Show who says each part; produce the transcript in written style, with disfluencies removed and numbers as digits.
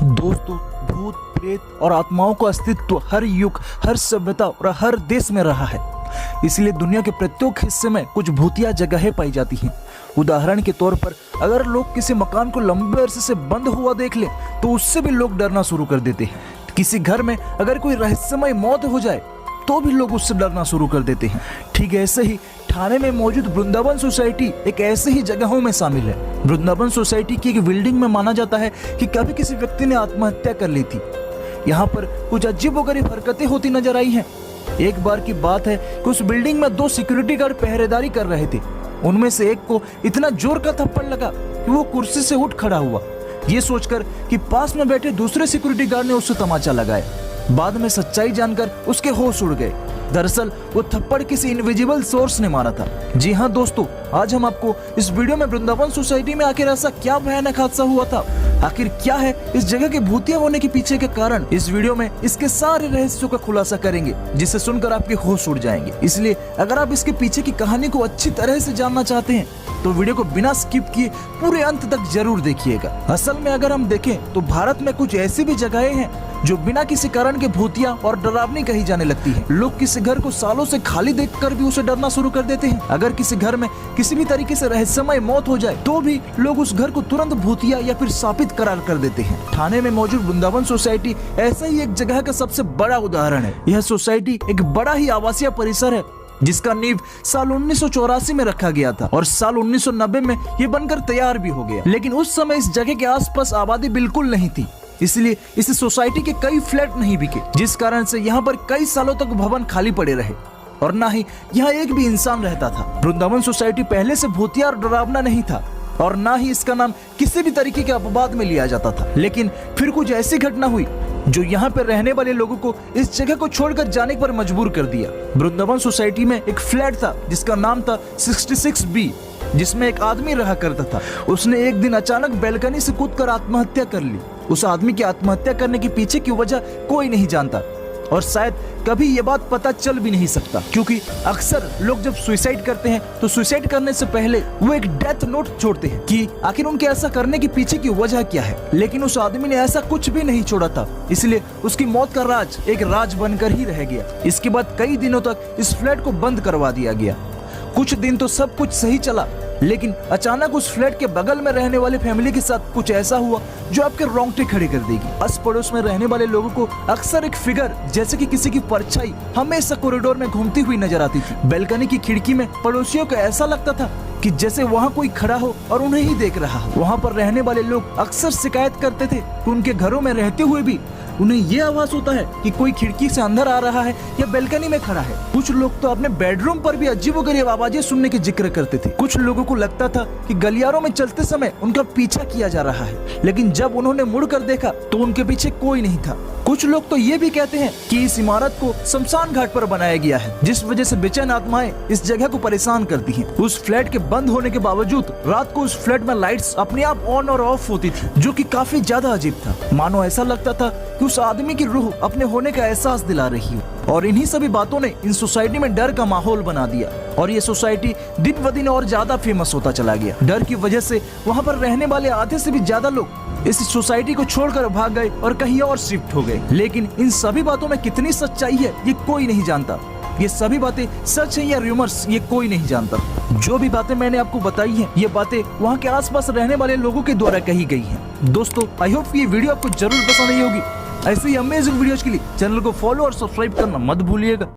Speaker 1: दोस्तों, भूत प्रेत और आत्माओं का अस्तित्व हर युग, हर सभ्यता और हर देश में रहा है। इसलिए दुनिया के प्रत्येक हिस्से में कुछ भूतिया जगहें पाई जाती हैं। उदाहरण के तौर पर अगर लोग किसी मकान को लंबे अरसे से बंद हुआ देख लें तो उससे भी लोग डरना शुरू कर देते हैं। किसी घर में अगर कोई रहस्यमय मौत हो जाए तो भी लोग उससे डरना शुरू कर देते हैं। ठीक ऐसे ही ठाणे में मौजूद वृंदावन सोसाइटी एक ऐसे ही जगहों में शामिल है। वृंदावन सोसाइटी की एक बिल्डिंग में माना जाता है कि कभी किसी व्यक्ति ने आत्महत्या कर ली थी। यहाँ पर कुछ अजीबोगरीब हरकतें होती नजर आई हैं। एक बार की बात है कि उस बिल्डिंग में 2 सिक्योरिटी गार्ड पहरेदारी कर रहे थे। उनमें से एक को इतना जोर का थप्पड़ लगा कि वो कुर्सी से उठ खड़ा हुआ, ये सोचकर कि पास में बैठे दूसरे सिक्योरिटी गार्ड ने उससे तमाचा लगाया। बाद में सच्चाई जानकर उसके होश उड़ गए। दरअसल वो थप्पड़ किसी इनविजिबल सोर्स ने मारा था। जी हाँ दोस्तों, आज हम आपको इस वीडियो में वृंदावन सोसाइटी में आखिर ऐसा क्या भयानक हादसा हुआ था, आखिर क्या है इस जगह के भूतिया होने के पीछे के कारण, इस वीडियो में इसके सारे रहस्यों का खुलासा करेंगे, जिसे सुनकर आपके होश उड़ जाएंगे। इसलिए अगर आप इसके पीछे की कहानी को अच्छी तरह से जानना चाहते हैं तो वीडियो को बिना स्किप किए पूरे अंत तक जरूर देखिएगा। असल में अगर हम देखें तो भारत में कुछ ऐसी भी जगहें हैं जो बिना किसी कारण के भूतिया और डरावनी कही जाने लगती है। लोग किसी घर को सालों से खाली देखकर भी उसे डरना शुरू कर देते हैं। अगर किसी घर में किसी भी तरीके से रहस्यमय मौत हो जाए तो भी लोग उस घर को तुरंत भूतिया या फिर शापित करार कर देते हैं। ठाणे में मौजूद वृंदावन सोसाइटी ऐसा ही एक जगह का सबसे बड़ा उदाहरण है। यह सोसाइटी एक बड़ा ही आवासीय परिसर है जिसका नींव साल 1984 में रखा गया था और साल 1990 में ये बनकर तैयार भी हो गया। लेकिन उस समय इस जगह के आसपास आबादी बिल्कुल नहीं थी, इसलिए इस सोसाइटी के कई फ्लैट नहीं बिके, जिस कारण से यहाँ पर कई सालों तक भवन खाली पड़े रहे और ना ही यहाँ एक भी इंसान रहता था। वृंदावन सोसाइटी पहले से भूतिया और डरावना नहीं था और ना ही इसका नाम किसी भी तरीके के अपवाद में लिया जाता था। लेकिन फिर कुछ ऐसी घटना हुई जो यहाँ पर रहने वाले लोगों को इस जगह को छोड़कर जाने पर मजबूर कर दिया। वृंदावन सोसाइटी में एक फ्लैट था जिसका नाम था 66B, जिसमें एक आदमी रहा करता था। उसने एक दिन अचानक बैल्कनी से कूदकर आत्महत्या कर ली। उस आदमी की आत्महत्या करने के पीछे की वजह कोई नहीं जानता और शायद कभी ये बात पता चल भी नहीं सकता, क्योंकि अक्सर लोग जब सुसाइड करते हैं तो सुसाइड करने से पहले वो एक डेथ नोट छोड़ते हैं कि आखिर उनके ऐसा करने के पीछे की वजह क्या है। लेकिन उस आदमी ने ऐसा कुछ भी नहीं छोड़ा था, इसलिए उसकी मौत का राज एक राज बनकर ही रह गया। इसके बाद कई दिनों तक इस फ्लैट को बंद करवा दिया गया। कुछ दिन तो सब कुछ सही चला, लेकिन अचानक उस फ्लैट के बगल में रहने वाली फैमिली के साथ कुछ ऐसा हुआ जो आपके रोंगटे खड़े कर देगी। आस पड़ोस में रहने वाले लोगों को अक्सर एक फिगर जैसे कि किसी की परछाई हमेशा कॉरिडोर में घूमती हुई नजर आती थी। बैल्कनी की खिड़की में पड़ोसियों को ऐसा लगता था कि जैसे वहाँ कोई खड़ा हो और उन्हें ही देख रहा हो। वहाँ पर रहने वाले लोग अक्सर शिकायत करते थे कि उनके घरों में रहते हुए भी उन्हें ये आभास होता है कि कोई खिड़की से अंदर आ रहा है या बैल्कनी में खड़ा है। कुछ लोग तो अपने बेडरूम पर भी अजीबोगरीब आवाजें सुनने के जिक्र करते थे। कुछ लोगों को लगता था कि गलियारों में चलते समय उनका पीछा किया जा रहा है, लेकिन जब उन्होंने मुड़कर देखा तो उनके पीछे कोई नहीं था। कुछ लोग तो ये भी कहते हैं कि इस इमारत को शमशान घाट पर बनाया गया है, जिस वजह से बेचैन आत्माएं इस जगह को परेशान करती हैं। उस फ्लैट के बंद होने के बावजूद रात को उस फ्लैट में लाइट्स अपने आप ऑन और ऑफ होती थी, जो कि काफी ज्यादा अजीब था। मानो ऐसा लगता था कि उस आदमी की रूह अपने होने का एहसास दिला रही हो। और इन्हीं सभी बातों ने इन सोसाइटी में डर का माहौल बना दिया और ये सोसाइटी दिन ब दिन और ज्यादा फेमस होता चला गया। डर की वजह से वहाँ पर रहने वाले आधे से भी ज्यादा लोग इस सोसाइटी को छोड़कर भाग गए और कहीं और शिफ्ट हो गए। लेकिन इन सभी बातों में कितनी सच्चाई है ये कोई नहीं जानता। ये सभी बातें सच है या रूमर्स ये कोई नहीं जानता। जो भी बातें मैंने आपको बताई हैं, ये बातें वहाँ के आसपास रहने वाले लोगों के द्वारा कही गई हैं। दोस्तों, आई होप ये वीडियो आपको जरूर पसंद आई होगी। ऐसे ही अमेजिंग वीडियोज के लिए चैनल को फॉलो और सब्सक्राइब करना मत भूलिएगा।